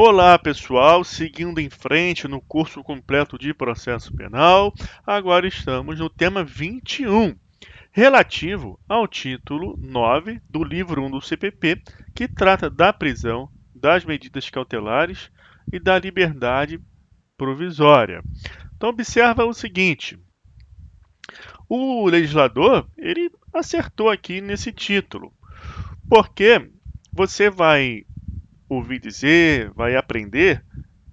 Olá, pessoal, seguindo em frente no curso completo de processo penal, agora estamos no tema 21, relativo ao título 9 do livro 1 do CPP, que trata da prisão, das medidas cautelares e da liberdade provisória. Então observa o seguinte: o legislador, ele acertou aqui nesse título, porque você vai ouvir dizer, vai aprender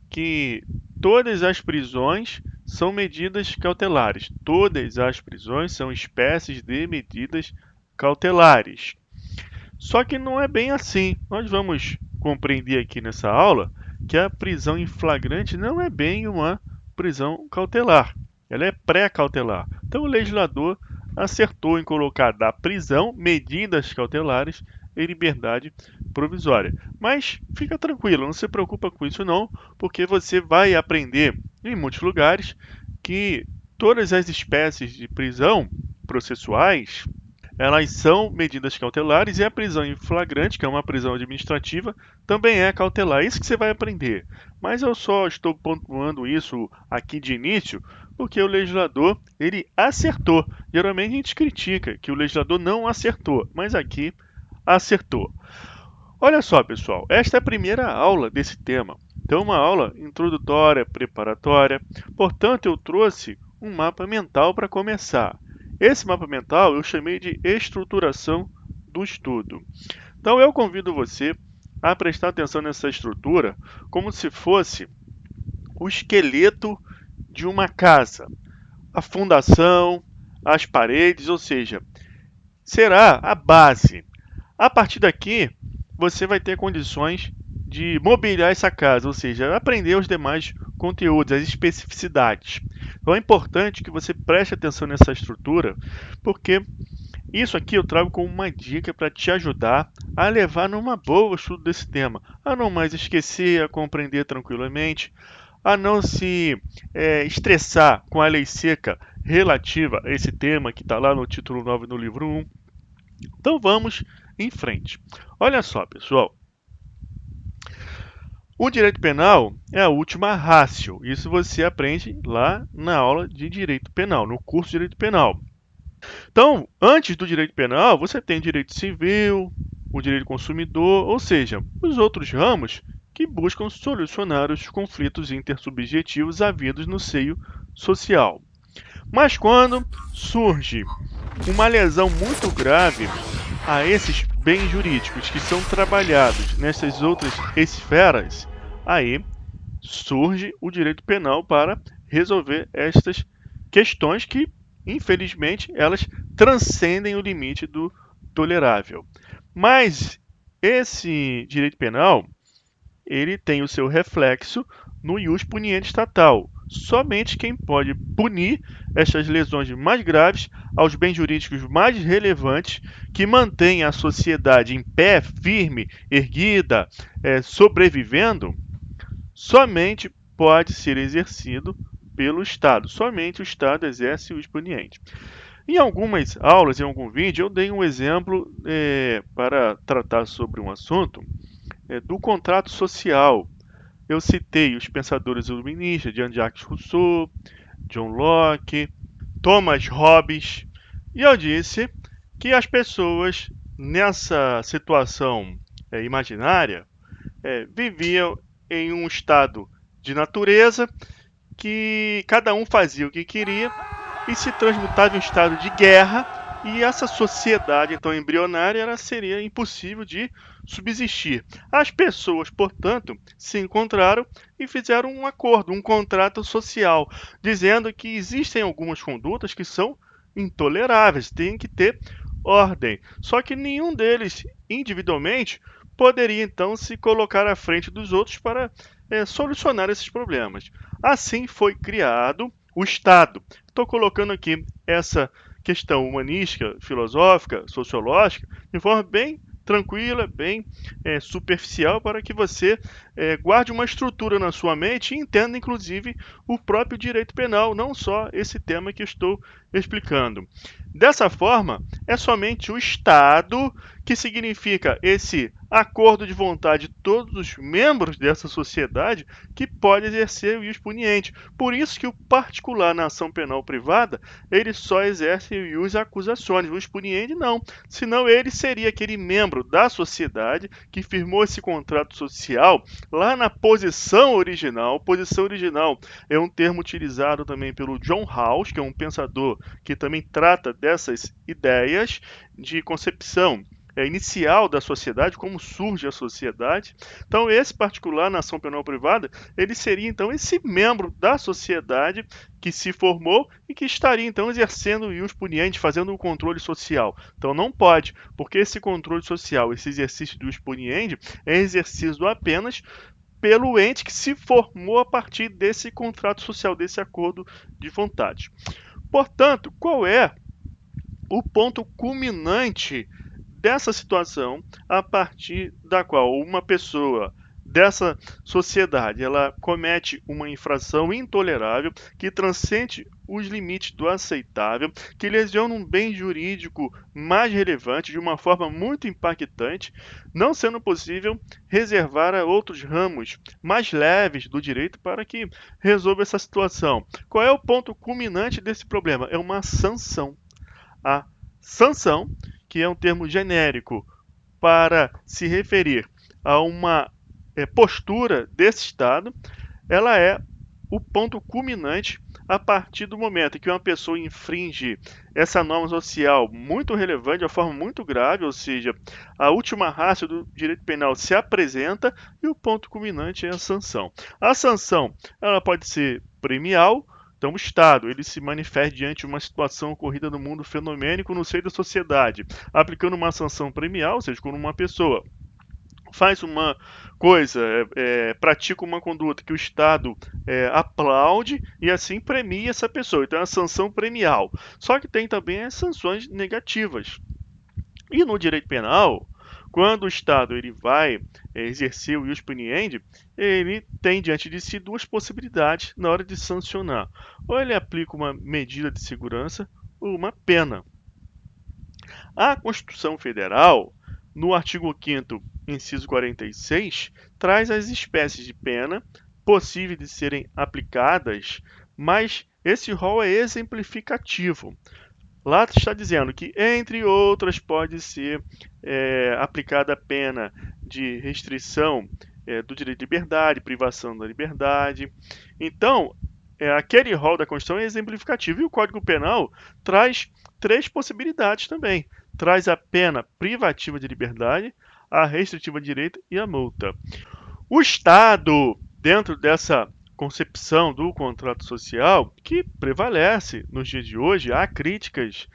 que todas as prisões são medidas cautelares. Todas as prisões são espécies de medidas cautelares. Só que não é bem assim. Nós vamos compreender aqui nessa aula que a prisão em flagrante não é bem uma prisão cautelar. Ela é pré-cautelar. Então o legislador acertou em colocar da prisão medidas cautelares e liberdade provisória. Mas fica tranquilo, não se preocupa com isso não, porque você vai aprender em muitos lugares que todas as espécies de prisão processuais elas são medidas cautelares e a prisão em flagrante, que é uma prisão administrativa, também é cautelar. É isso que você vai aprender. Mas eu só estou pontuando isso aqui de início porque o legislador ele acertou. Geralmente a gente critica que o legislador não acertou, mas aqui acertou. Olha só, pessoal, esta é a primeira aula desse tema. Então, uma aula introdutória, preparatória. Portanto, eu trouxe um mapa mental para começar. Esse mapa mental eu chamei de estruturação do estudo. Então, eu convido você a prestar atenção nessa estrutura como se fosse o esqueleto de uma casa. A fundação, as paredes, ou seja, será a base. A partir daqui, você vai ter condições de mobiliar essa casa, ou seja, aprender os demais conteúdos, as especificidades. Então é importante que você preste atenção nessa estrutura, porque isso aqui eu trago como uma dica para te ajudar a levar numa boa o estudo desse tema, a não mais esquecer, a compreender tranquilamente, a não se estressar com a lei seca relativa a esse tema que está lá no título 9 do livro 1. Então vamos em frente. Olha só, pessoal. O direito penal é a última ratio. Isso você aprende lá na aula de direito penal, no curso de direito penal. Então, antes do direito penal, você tem direito civil, o direito consumidor, ou seja, os outros ramos que buscam solucionar os conflitos intersubjetivos havidos no seio social. Mas quando surge uma lesão muito grave a esses bens jurídicos que são trabalhados nessas outras esferas, aí surge o direito penal para resolver estas questões que, infelizmente, elas transcendem o limite do tolerável. Mas esse direito penal, ele tem o seu reflexo no ius puniendi estatal. Somente quem pode punir estas lesões mais graves aos bens jurídicos mais relevantes que mantêm a sociedade em pé, firme, erguida, sobrevivendo, somente pode ser exercido pelo Estado. Somente o Estado exerce o ius puniendi. Em algumas aulas, em algum vídeo, eu dei um exemplo para tratar sobre um assunto do contrato social. Eu citei os pensadores iluministas, Jean-Jacques Rousseau, John Locke, Thomas Hobbes, e eu disse que as pessoas nessa situação imaginária viviam em um estado de natureza que cada um fazia o que queria e se transmutava em um estado de guerra, e essa sociedade então embrionária ela seria impossível de subsistir. As pessoas, portanto, se encontraram e fizeram um acordo, um contrato social, dizendo que existem algumas condutas que são intoleráveis, tem que ter ordem. Só que nenhum deles, individualmente, poderia então se colocar à frente dos outros para solucionar esses problemas. Assim foi criado o Estado. Estou colocando aqui essa questão humanística, filosófica, sociológica, de forma bem tranquila, bem superficial, para que você guarde uma estrutura na sua mente e entenda, inclusive, o próprio direito penal, não só esse tema que estou Explicando. Dessa forma, é somente o Estado, que significa esse acordo de vontade de todos os membros dessa sociedade, que pode exercer o ius puniente. Por isso que o particular na ação penal privada, ele só exerce o ius accusationis, o ius puniente não. Senão ele seria aquele membro da sociedade que firmou esse contrato social lá na posição original. Posição original é um termo utilizado também pelo John Rawls, que é um pensador que também trata dessas ideias de concepção inicial da sociedade, como surge a sociedade. Então, esse particular na ação penal privada, ele seria, então, esse membro da sociedade que se formou e que estaria, então, exercendo o ius puniente, fazendo um controle social. Então, não pode, porque esse controle social, esse exercício do ius puniente, é exercido apenas pelo ente que se formou a partir desse contrato social, desse acordo de vontade. Portanto, qual é o ponto culminante dessa situação a partir da qual uma pessoa dessa sociedade ela comete uma infração intolerável que transcende os limites do aceitável, que lesiona um bem jurídico mais relevante de uma forma muito impactante, não sendo possível reservar a outros ramos mais leves do direito para que resolva essa situação. Qual é o ponto culminante desse problema? É uma sanção. A sanção, que é um termo genérico para se referir a uma postura desse Estado, ela é o ponto culminante a partir do momento em que uma pessoa infringe essa norma social muito relevante, de uma forma muito grave, ou seja, a última ratio do direito penal se apresenta e o ponto culminante é a sanção. A sanção ela pode ser premial. Então, o Estado ele se manifesta diante de uma situação ocorrida no mundo fenomênico no seio da sociedade, aplicando uma sanção premial, ou seja, quando uma pessoa faz uma coisa, pratica uma conduta que o Estado aplaude e assim premia essa pessoa. Então, é a sanção premial. Só que tem também as sanções negativas. E no direito penal, quando o Estado ele vai exercer o ius puniendi, ele tem diante de si duas possibilidades na hora de sancionar. Ou ele aplica uma medida de segurança ou uma pena. A Constituição Federal, no artigo 5º, inciso 46, traz as espécies de pena possíveis de serem aplicadas, mas esse rol é exemplificativo. Lá está dizendo que, entre outras, pode ser aplicada a pena de restrição do direito de liberdade, privação da liberdade. Então, aquele rol da Constituição é exemplificativo. E o Código Penal traz três possibilidades também. Traz a pena privativa de liberdade, a restritiva de direito e a multa. O Estado, dentro dessa concepção do contrato social, que prevalece nos dias de hoje, há críticas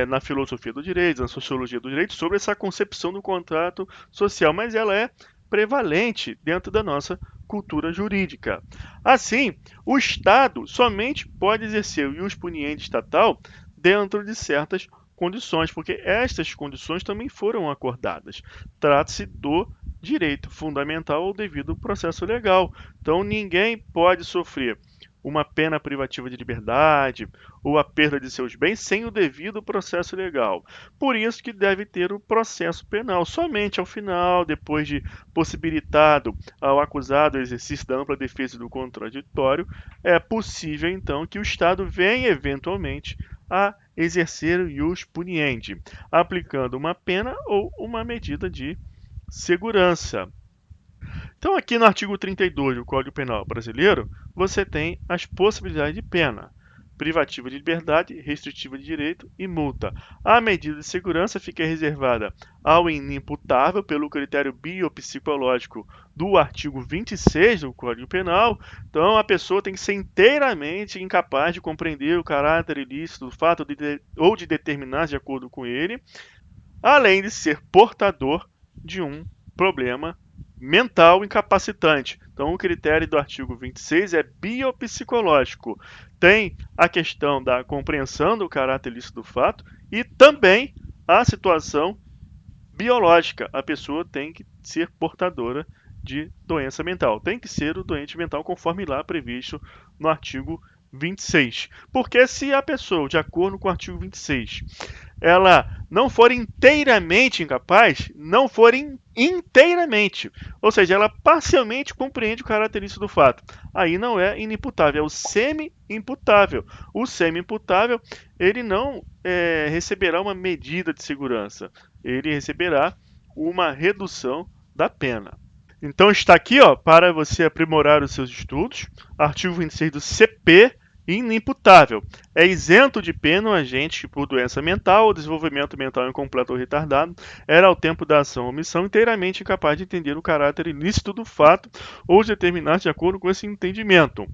na filosofia do direito, na sociologia do direito, sobre essa concepção do contrato social, mas ela é prevalente dentro da nossa cultura jurídica. Assim, o Estado somente pode exercer o ius puniendi estatal dentro de certas condições, porque estas condições também foram acordadas. Trata-se do direito fundamental ao devido processo legal. Então, ninguém pode sofrer uma pena privativa de liberdade ou a perda de seus bens sem o devido processo legal. Por isso que deve ter o processo penal. Somente ao final, depois de possibilitado ao acusado o exercício da ampla defesa do contraditório, é possível então que o Estado venha eventualmente a exercer o ius puniendi, aplicando uma pena ou uma medida de segurança. Então, aqui no artigo 32 do Código Penal brasileiro, você tem as possibilidades de pena: privativa de liberdade, restritiva de direito e multa. A medida de segurança fica reservada ao inimputável pelo critério biopsicológico do artigo 26 do Código Penal. Então, a pessoa tem que ser inteiramente incapaz de compreender o caráter ilícito do fato ou de determinar de acordo com ele, além de ser portador de um problema mental incapacitante. Então, o critério do artigo 26 é biopsicológico. Tem a questão da compreensão do caráter ilícito do fato e também a situação biológica. A pessoa tem que ser portadora de doença mental. Tem que ser o doente mental conforme lá previsto no artigo 26. Porque se a pessoa, de acordo com o artigo 26, ela não for inteiramente incapaz, não for inteiramente, ou seja, ela parcialmente compreende o característico do fato, aí não é inimputável, é o semi-imputável. O semi-imputável, ele não receberá uma medida de segurança, ele receberá uma redução da pena. Então está aqui, ó, para você aprimorar os seus estudos, artigo 26 do CP, inimputável. É isento de pena o agente que, por doença mental ou desenvolvimento mental incompleto ou retardado, era ao tempo da ação ou omissão inteiramente incapaz de entender o caráter ilícito do fato ou de determinar de acordo com esse entendimento.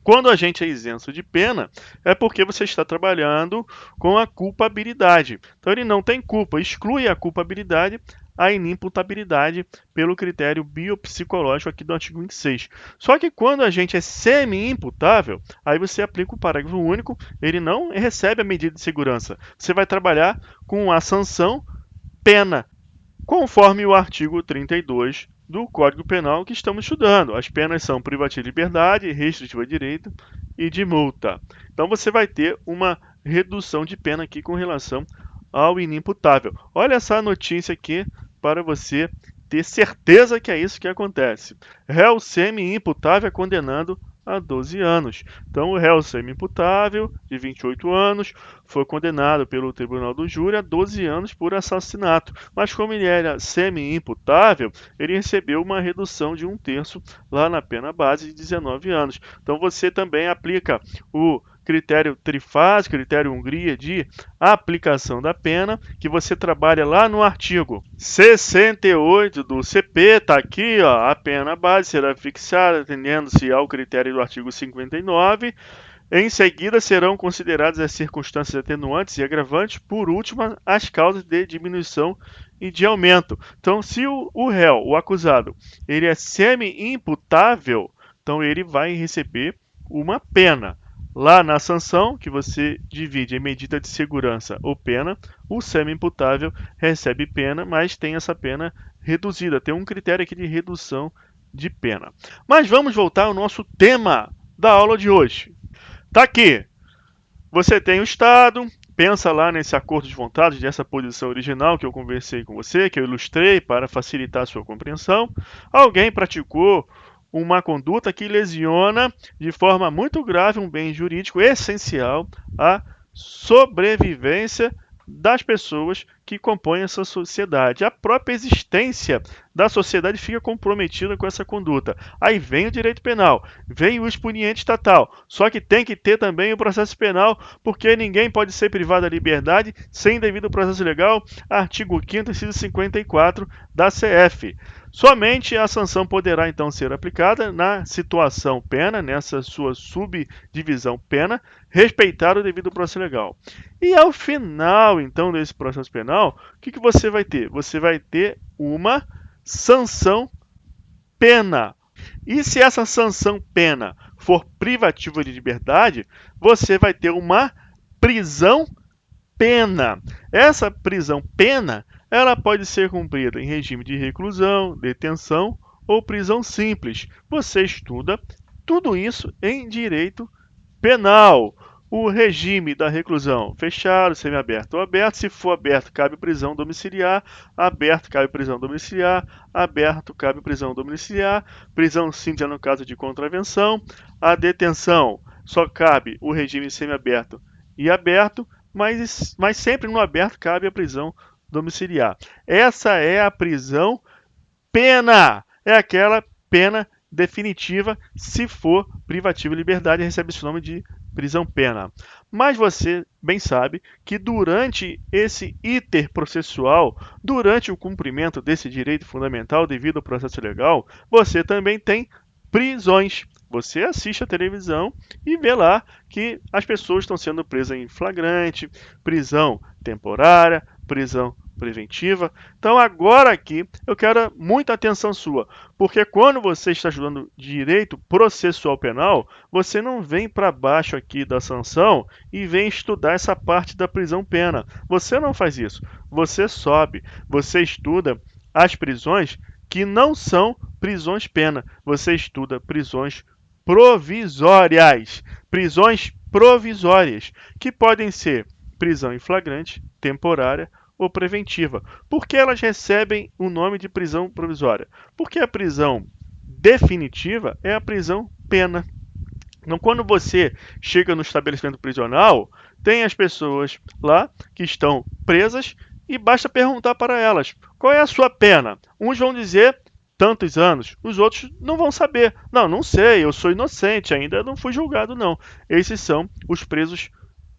Quando o agente é isento de pena, é porque você está trabalhando com a culpabilidade. Então ele não tem culpa, exclui a culpabilidade, a inimputabilidade pelo critério biopsicológico aqui do artigo 26. Só que quando a gente é semi-imputável, aí você aplica o parágrafo único, ele não recebe a medida de segurança. Você vai trabalhar com a sanção pena, conforme o artigo 32 do Código Penal que estamos estudando. As penas são privativa de liberdade, restritiva de direito e de multa. Então você vai ter uma redução de pena aqui com relação ao inimputável. Olha essa notícia aqui para você ter certeza que é isso que acontece. Réu semi-imputável é condenado a 12 anos. Então, o réu semi-imputável, de 28 anos, foi condenado pelo Tribunal do Júri a 12 anos por assassinato. Mas como ele era semi-imputável, ele recebeu uma redução de 1/3 lá na pena base de 19 anos. Então, você também aplica o critério trifásico, critério Hungria de aplicação da pena, que você trabalha lá no artigo 68 do CP, está aqui, ó, a pena base será fixada atendendo-se ao critério do artigo 59. Em seguida, serão consideradas as circunstâncias atenuantes e agravantes, por último, as causas de diminuição e de aumento. Então, se o réu, o acusado, ele é semi-imputável, então ele vai receber uma pena. Lá na sanção, que você divide em medida de segurança ou pena, o semi-imputável recebe pena, mas tem essa pena reduzida. Tem um critério aqui de redução de pena. Mas vamos voltar ao nosso tema da aula de hoje. Tá aqui. Você tem o Estado, pensa lá nesse acordo de vontades, dessa posição original que eu conversei com você, que eu ilustrei para facilitar a sua compreensão. Alguém praticou uma conduta que lesiona de forma muito grave um bem jurídico essencial à sobrevivência das pessoas que compõem essa sociedade. A própria existência da sociedade fica comprometida com essa conduta. Aí vem o direito penal, vem o expediente estatal, só que tem que ter também o processo penal, porque ninguém pode ser privado da liberdade sem devido processo legal, artigo 5º, inciso 54 da CF. Somente a sanção poderá então ser aplicada na situação pena, nessa sua subdivisão pena, respeitar o devido processo legal. E ao final, então, desse processo penal, o que você vai ter? Você vai ter uma sanção pena. E se essa sanção pena for privativa de liberdade, você vai ter uma prisão pena. Essa prisão pena, ela pode ser cumprida em regime de reclusão, detenção ou prisão simples. Você estuda tudo isso em direito penal. O regime da reclusão, fechado, semiaberto ou aberto. Se for aberto, cabe prisão domiciliar. Aberto, cabe prisão domiciliar. Aberto, cabe prisão domiciliar. Prisão simples é no caso de contravenção. A detenção só cabe o regime semiaberto e aberto, mas sempre no aberto cabe a prisão domiciliar. Essa é a prisão pena. É aquela pena definitiva, se for privativa de liberdade, recebe esse nome de prisão pena. Mas você bem sabe que durante esse iter processual, durante o cumprimento desse direito fundamental devido ao processo legal, você também tem prisões. Você assiste a televisão e vê lá que as pessoas estão sendo presas em flagrante, prisão temporária, prisão preventiva. Então agora aqui eu quero muita atenção sua, porque quando você está estudando direito processual penal, você não vem para baixo aqui da sanção e vem estudar essa parte da prisão pena. Você não faz isso. Você sobe, você estuda as prisões que não são prisões pena. Você estuda prisões provisórias. Prisões provisórias, que podem ser prisão em flagrante, temporária ou preventiva. Por que elas recebem o nome de prisão provisória? Porque a prisão definitiva é a prisão pena. Então, quando você chega no estabelecimento prisional, tem as pessoas lá que estão presas e basta perguntar para elas qual é a sua pena. Uns vão dizer tantos anos, os outros não vão saber. Não, não sei, eu sou inocente, ainda não fui julgado, não. Esses são os presos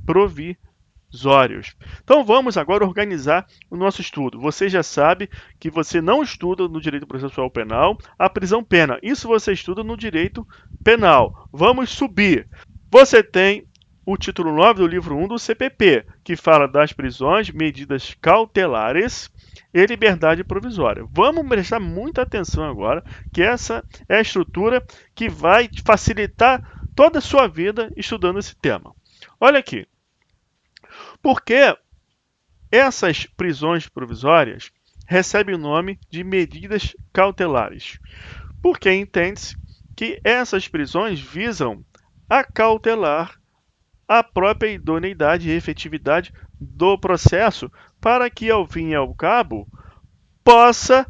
provisórios. Então vamos agora organizar o nosso estudo. Você já sabe que você não estuda no direito processual penal a prisão pena. Isso você estuda no direito penal. Vamos subir. Você tem o título 9 do livro 1 do CPP, que fala das prisões, medidas cautelares e liberdade provisória. Vamos prestar muita atenção agora, que essa é a estrutura que vai facilitar toda a sua vida estudando esse tema. Olha aqui. Por que essas prisões provisórias recebem o nome de medidas cautelares? Porque entende-se que essas prisões visam acautelar a própria idoneidade e efetividade do processo para que, ao fim e ao cabo, possa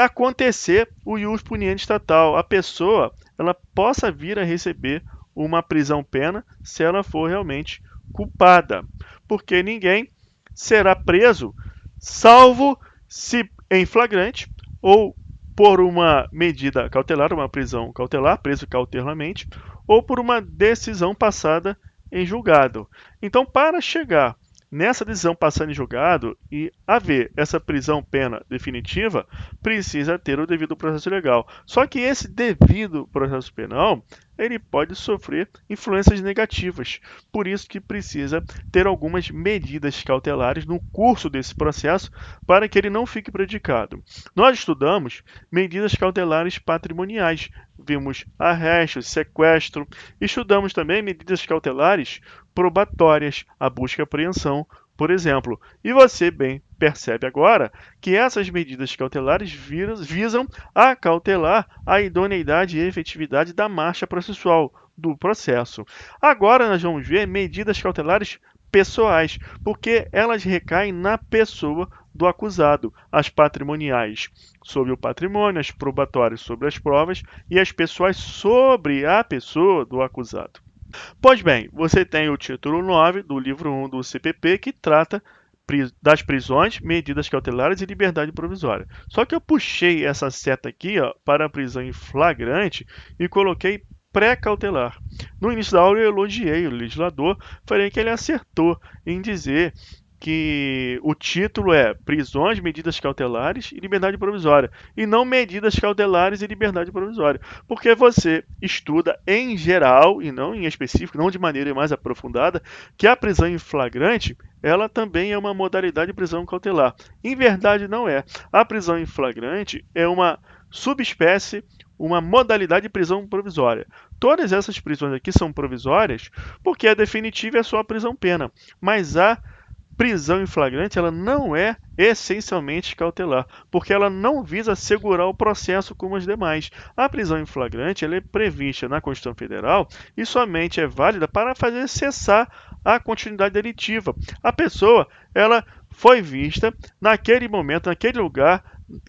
acontecer o ius puniendi estatal. A pessoa ela possa vir a receber uma prisão pena se ela for realmente culpada. Porque ninguém será preso salvo se em flagrante ou por uma medida cautelar, uma prisão cautelar, preso cautelarmente, ou por uma decisão passada em julgado. Então, para chegar nessa decisão passada em julgado e haver essa prisão pena definitiva, precisa ter o devido processo legal. Só que esse devido processo penal, ele pode sofrer influências negativas. Por isso que precisa ter algumas medidas cautelares no curso desse processo para que ele não fique prejudicado. Nós estudamos medidas cautelares patrimoniais. Vimos arresto, sequestro. Estudamos também medidas cautelares probatórias, a busca e apreensão, por exemplo. E você bem percebe agora que essas medidas cautelares visam acautelar a idoneidade e efetividade da marcha processual do processo. Agora nós vamos ver medidas cautelares pessoais, porque elas recaem na pessoa do acusado, as patrimoniais sobre o patrimônio, as probatórias sobre as provas e as pessoais sobre a pessoa do acusado. Pois bem, você tem o título 9 do livro 1 do CPP, que trata das prisões, medidas cautelares e liberdade provisória. Só que eu puxei essa seta aqui para a prisão em flagrante e coloquei pré-cautelar. No início da aula eu elogiei o legislador, falei que ele acertou em dizer que o título é prisões, medidas cautelares e liberdade provisória, e não medidas cautelares e liberdade provisória, porque você estuda em geral, e não em específico, não de maneira mais aprofundada, que a prisão em flagrante, ela também é uma modalidade de prisão cautelar. Em verdade, não é. A prisão em flagrante é uma subespécie, uma modalidade de prisão provisória. Todas essas prisões aqui são provisórias, porque a definitiva é só a prisão pena, mas a prisão em flagrante ela não é essencialmente cautelar, porque ela não visa assegurar o processo como as demais. A prisão em flagrante ela é prevista na Constituição Federal e somente é válida para fazer cessar a continuidade delitiva. A pessoa ela foi vista naquele momento, naquele lugar,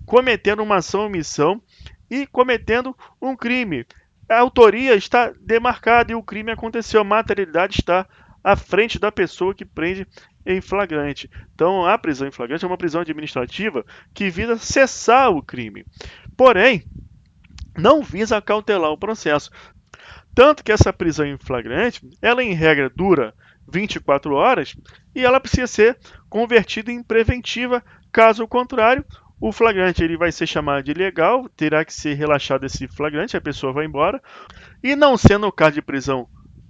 cometendo uma ação ou omissão e cometendo um crime. A autoria está demarcada e o crime aconteceu, a materialidade está à frente da pessoa que prende em flagrante. Então, a prisão em flagrante é uma prisão administrativa que visa cessar o crime. Porém, não visa cautelar o processo. Tanto que essa prisão em flagrante, ela em regra dura 24 horas e ela precisa ser convertida em preventiva. Caso contrário, o flagrante ele vai ser chamado de ilegal, terá que ser relaxado esse flagrante, a pessoa vai embora. E não sendo o caso de prisão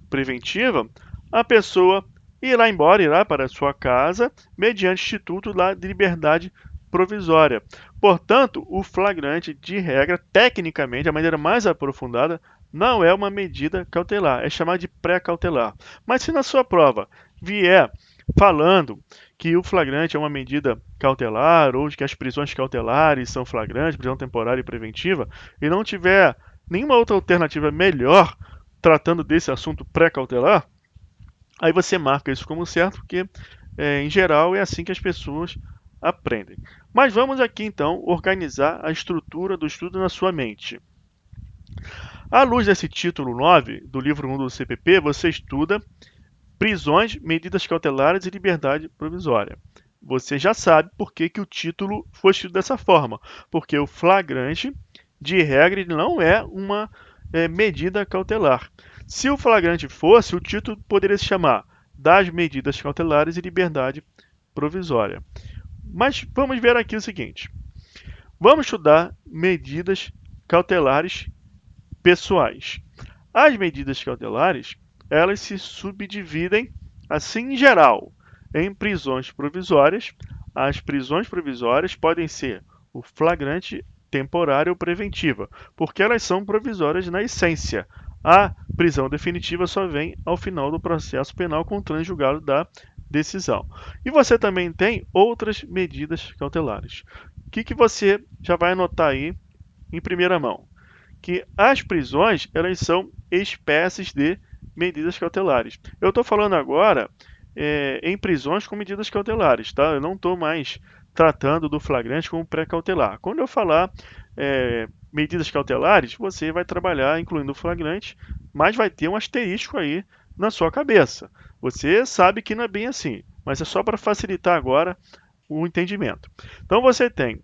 preventiva, a pessoa irá embora, irá para a sua casa, mediante instituto lá de liberdade provisória. Portanto, o flagrante, de regra, tecnicamente, a maneira mais aprofundada, não é uma medida cautelar, é chamada de pré-cautelar. Mas se na sua prova vier falando que o flagrante é uma medida cautelar, ou que as prisões cautelares são flagrantes, prisão temporária e preventiva, e não tiver nenhuma outra alternativa melhor tratando desse assunto pré-cautelar, aí você marca isso como certo, porque em geral é assim que as pessoas aprendem. Mas vamos aqui então organizar a estrutura do estudo na sua mente. À luz desse título 9 do livro 1 do CPP, você estuda prisões, medidas cautelares e liberdade provisória. Você já sabe por que o título foi escrito dessa forma, porque o flagrante, de regra, ele não é uma medida cautelar. Se o flagrante fosse, o título poderia se chamar das medidas cautelares e liberdade provisória. Mas vamos ver aqui o seguinte. Vamos estudar medidas cautelares pessoais. As medidas cautelares, elas se subdividem, assim em geral, em prisões provisórias. As prisões provisórias podem ser o flagrante, temporária ou preventiva, porque elas são provisórias na essência. A prisão definitiva só vem ao final do processo penal com o trânsito julgado da decisão. E você também tem outras medidas cautelares. O que você já vai anotar aí em primeira mão? Que as prisões, elas são espécies de medidas cautelares. Eu estou falando agora em prisões com medidas cautelares, tá? Eu não estou mais tratando do flagrante como pré-cautelar. Quando eu falar medidas cautelares, você vai trabalhar incluindo o flagrante, mas vai ter um asterisco aí na sua cabeça. Você sabe que não é bem assim, mas é só para facilitar agora o entendimento. Então você tem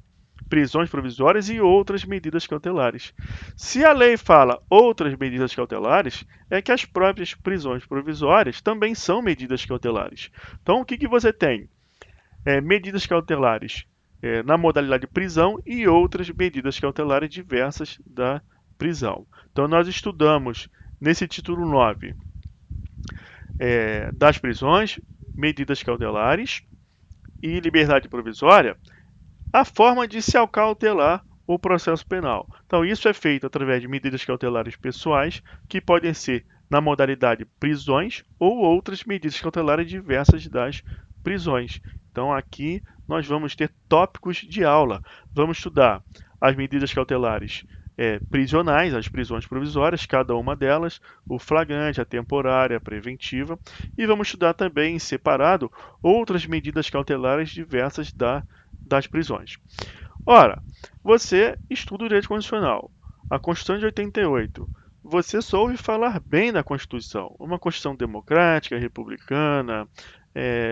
prisões provisórias e outras medidas cautelares. Se a lei fala outras medidas cautelares, é que as próprias prisões provisórias também são medidas cautelares. Então, o que você tem? Medidas cautelares na modalidade de prisão e outras medidas cautelares diversas da prisão. Então, nós estudamos nesse título 9 das prisões, medidas cautelares e liberdade provisória, a forma de se acautelar o processo penal. Então, isso é feito através de medidas cautelares pessoais, que podem ser na modalidade prisões ou outras medidas cautelares diversas das prisões. Então, aqui nós vamos ter tópicos de aula. Vamos estudar as medidas cautelares prisionais, as prisões provisórias, cada uma delas, o flagrante, a temporária, a preventiva, e vamos estudar também em separado outras medidas cautelares diversas das prisões. Ora, você estuda o direito constitucional, a Constituição de 88. Você só ouve falar bem da Constituição. Uma Constituição democrática, republicana,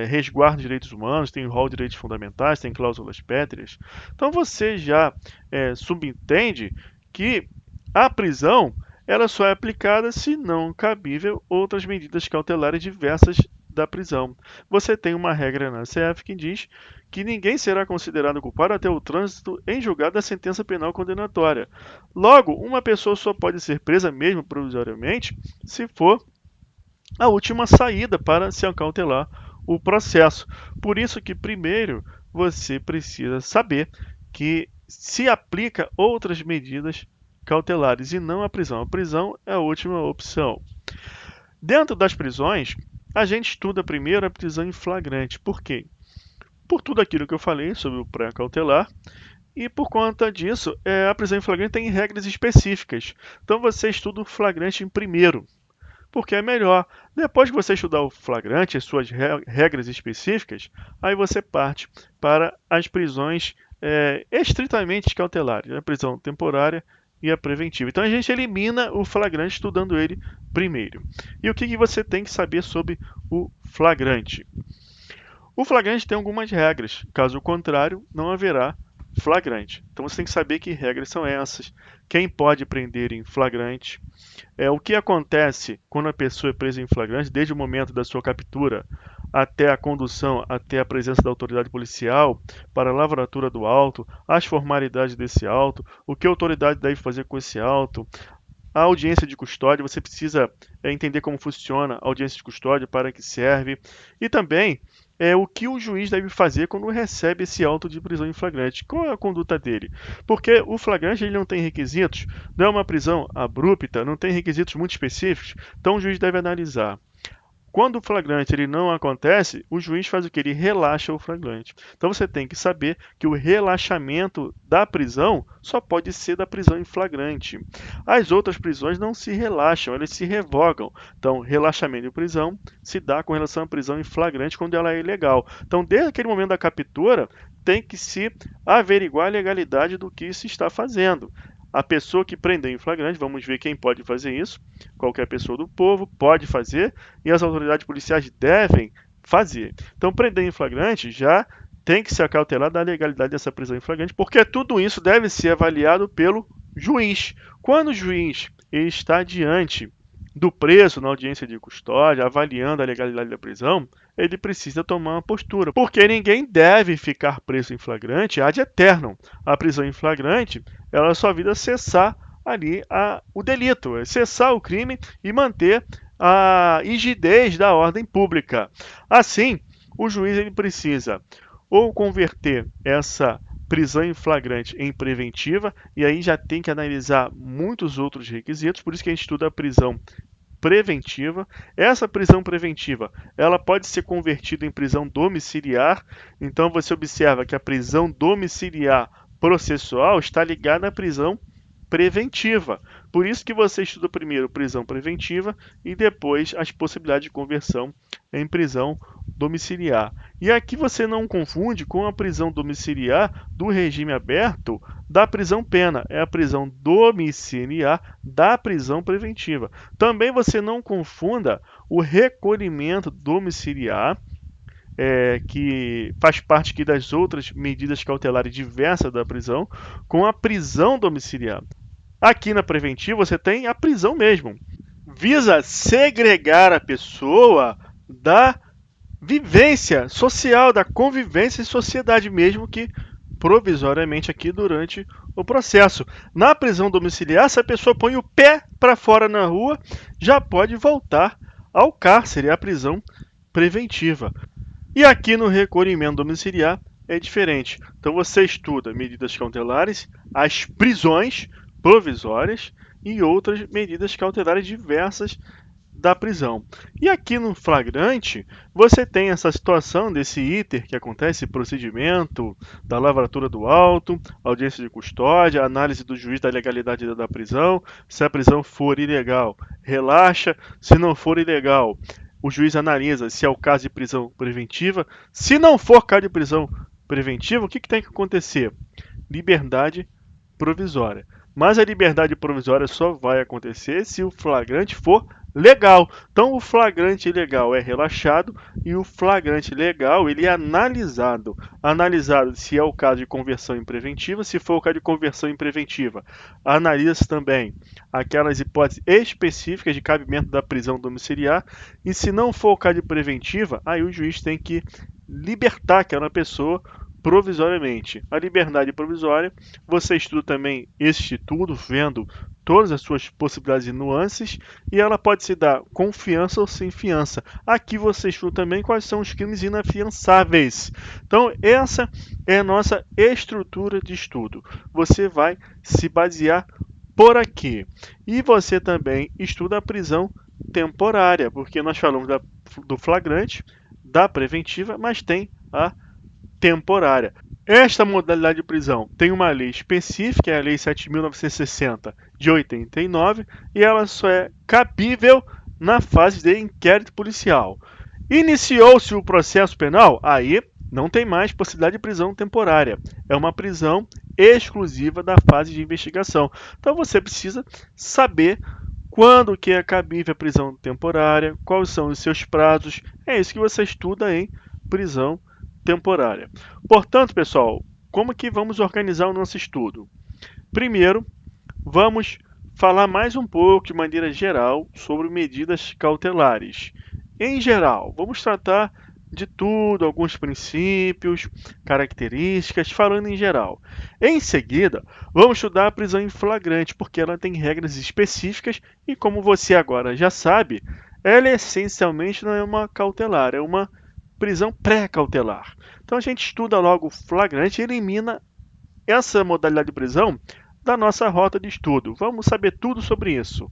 resguarda os direitos humanos, tem rol de direitos fundamentais, tem cláusulas pétreas. Então você já subentende que a prisão ela só é aplicada se não cabível outras medidas cautelares diversas da prisão. Você tem uma regra na CF que diz que ninguém será considerado culpado até o trânsito em julgado da sentença penal condenatória. Logo, uma pessoa só pode ser presa mesmo provisoriamente se for a última saída para se acautelar o processo. Por isso que primeiro você precisa saber que se aplica outras medidas cautelares e não a prisão. A prisão é a última opção. Dentro das prisões, a gente estuda primeiro a prisão em flagrante. Por quê? Por tudo aquilo que eu falei sobre o pré-cautelar, e por conta disso, a prisão em flagrante tem regras específicas. Então você estuda o flagrante em primeiro, porque é melhor. Depois que você estudar o flagrante, as suas regras específicas, aí você parte para as prisões estritamente cautelares, a prisão temporária e a preventiva. Então a gente elimina o flagrante estudando ele primeiro. E o que você tem que saber sobre o flagrante? O flagrante tem algumas regras, caso contrário, não haverá flagrante. Então você tem que saber que regras são essas, quem pode prender em flagrante, o que acontece quando a pessoa é presa em flagrante, desde o momento da sua captura até a condução, até a presença da autoridade policial, para a lavratura do auto, as formalidades desse auto, o que a autoridade deve fazer com esse auto, a audiência de custódia, você precisa entender como funciona a audiência de custódia, para que serve, e também o que o juiz deve fazer quando recebe esse auto de prisão em flagrante. Qual é a conduta dele? Porque o flagrante ele não tem requisitos, não é uma prisão abrupta, não tem requisitos muito específicos, então o juiz deve analisar Quando o flagrante ele não acontece, o juiz faz o que? Ele relaxa o flagrante. Então você tem que saber que o relaxamento da prisão só pode ser da prisão em flagrante. As outras prisões não se relaxam, elas se revogam. Então, relaxamento de prisão se dá com relação à prisão em flagrante quando ela é ilegal. Então, desde aquele momento da captura, tem que se averiguar a legalidade do que se está fazendo. A pessoa que prender em flagrante, vamos ver quem pode fazer isso. Qualquer pessoa do povo pode fazer e as autoridades policiais devem fazer. Então, prender em flagrante já tem que se acautelar da legalidade dessa prisão em flagrante, porque tudo isso deve ser avaliado pelo juiz. Quando o juiz está diante do preso na audiência de custódia, avaliando a legalidade da prisão, ele precisa tomar uma postura, porque ninguém deve ficar preso em flagrante ad eternum. A prisão em flagrante, ela só visa cessar ali o delito, cessar o crime e manter a rigidez da ordem pública. Assim, o juiz ele precisa ou converter essa prisão em flagrante em preventiva, e aí já tem que analisar muitos outros requisitos, por isso que a gente estuda a prisão preventiva. Essa prisão preventiva, ela pode ser convertida em prisão domiciliar. Então você observa que a prisão domiciliar processual está ligada à prisão preventiva. Por isso que você estuda primeiro prisão preventiva e depois as possibilidades de conversão em prisão domiciliar. E aqui você não confunde com a prisão domiciliar do regime aberto da prisão pena, é a prisão domiciliar da prisão preventiva. Também você não confunda o recolhimento domiciliar, que faz parte aqui das outras medidas cautelares diversas da prisão, com a prisão domiciliar. Aqui na preventiva você tem a prisão mesmo. Visa segregar a pessoa da vivência social, da convivência em sociedade, mesmo que provisoriamente aqui durante o processo. Na prisão domiciliar, se a pessoa põe o pé para fora na rua, já pode voltar ao cárcere, à prisão preventiva. E aqui no recolhimento domiciliar é diferente. Então você estuda medidas cautelares, as prisões provisórias e outras medidas cautelares diversas da prisão. E aqui no flagrante, você tem essa situação desse iter que acontece, procedimento da lavratura do auto, audiência de custódia, análise do juiz da legalidade da prisão. Se a prisão for ilegal, relaxa. Se não for ilegal, o juiz analisa se é o caso de prisão preventiva. Se não for caso de prisão preventiva, o que tem que acontecer? Liberdade provisória. Mas a liberdade provisória só vai acontecer se o flagrante for legal. Então, o flagrante ilegal é relaxado e o flagrante legal ele é analisado. Analisado se é o caso de conversão em preventiva. Se for o caso de conversão em preventiva, analisa também aquelas hipóteses específicas de cabimento da prisão domiciliar. E se não for o caso de preventiva, aí o juiz tem que libertar aquela pessoa provisoriamente. A liberdade provisória, você estuda também esse estudo, vendo todas as suas possibilidades e nuances, e ela pode se dar com fiança ou sem fiança. Aqui você estuda também quais são os crimes inafiançáveis. Então, essa é a nossa estrutura de estudo. Você vai se basear por aqui. E você também estuda a prisão temporária, porque nós falamos do flagrante, da preventiva, mas tem a temporária. Esta modalidade de prisão tem uma lei específica, é a Lei 7.960 de 89, e ela só é cabível na fase de inquérito policial. Iniciou-se o processo penal, aí não tem mais possibilidade de prisão temporária. É uma prisão exclusiva da fase de investigação. Então você precisa saber quando que é cabível a prisão temporária, quais são os seus prazos. É isso que você estuda em prisão temporária. Portanto, pessoal, como que vamos organizar o nosso estudo? Primeiro, vamos falar mais um pouco de maneira geral sobre medidas cautelares. Em geral, vamos tratar de tudo, alguns princípios, características, falando em geral. Em seguida, vamos estudar a prisão em flagrante, porque ela tem regras específicas e, como você agora já sabe, ela essencialmente não é uma cautelar, é uma prisão pré-cautelar. Então a gente estuda logo o flagrante e elimina essa modalidade de prisão da nossa rota de estudo. Vamos saber tudo sobre isso.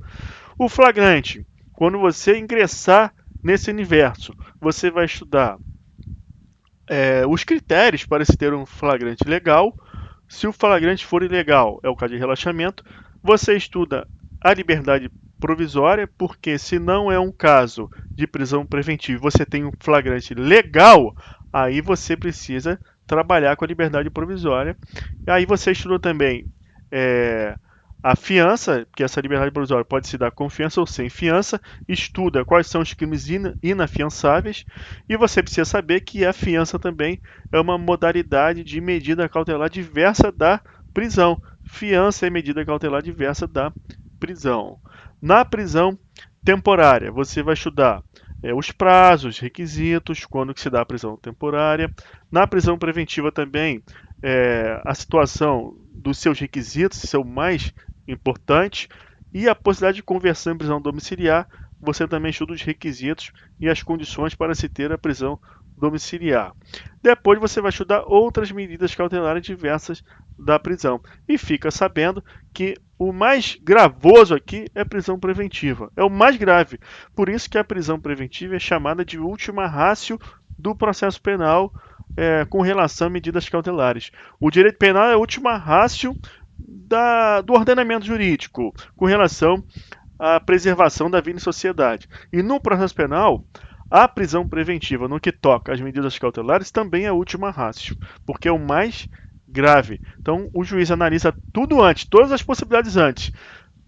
O flagrante, quando você ingressar nesse universo, você vai estudar os critérios para se ter um flagrante legal. Se o flagrante for ilegal, é o caso de relaxamento. Você estuda a liberdade provisória, porque se não é um caso de prisão preventiva, você tem um flagrante legal, aí você precisa trabalhar com a liberdade provisória. Aí você estuda também é, a fiança, que essa liberdade provisória pode se dar com fiança ou sem fiança, estuda quais são os crimes inafiançáveis, e você precisa saber que a fiança também é uma modalidade de medida cautelar diversa da prisão. Fiança é medida cautelar diversa da prisão. Na prisão temporária, você vai estudar os prazos, requisitos, quando que se dá a prisão temporária. Na prisão preventiva também, a situação dos seus requisitos, seu mais importante, e a possibilidade de conversão em prisão domiciliar. Você também estuda os requisitos e as condições para se ter a prisão domiciliar. Depois você vai estudar outras medidas cautelares diversas da prisão. E fica sabendo que o mais gravoso aqui é a prisão preventiva. É o mais grave. Por isso que a prisão preventiva é chamada de última ratio do processo penal com relação a medidas cautelares. O direito penal é a última ratio do ordenamento jurídico com relação à preservação da vida em sociedade. E no processo penal, a prisão preventiva, no que toca às medidas cautelares, também é a última ratio, porque é o mais grave. Então, o juiz analisa tudo antes, todas as possibilidades antes.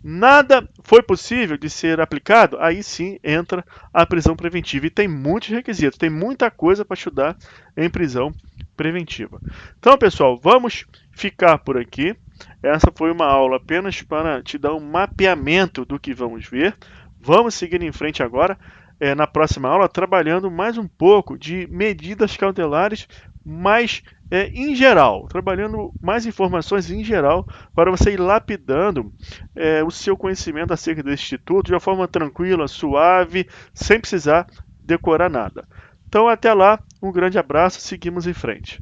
Nada foi possível de ser aplicado, aí sim entra a prisão preventiva. E tem muitos requisitos, tem muita coisa para estudar em prisão preventiva. Então, pessoal, vamos ficar por aqui. Essa foi uma aula apenas para te dar um mapeamento do que vamos ver. Vamos seguir em frente agora, na próxima aula, trabalhando mais um pouco de medidas cautelares, mas em geral, trabalhando mais informações em geral, para você ir lapidando o seu conhecimento acerca desse instituto de uma forma tranquila, suave, sem precisar decorar nada. Então, até lá, um grande abraço, seguimos em frente.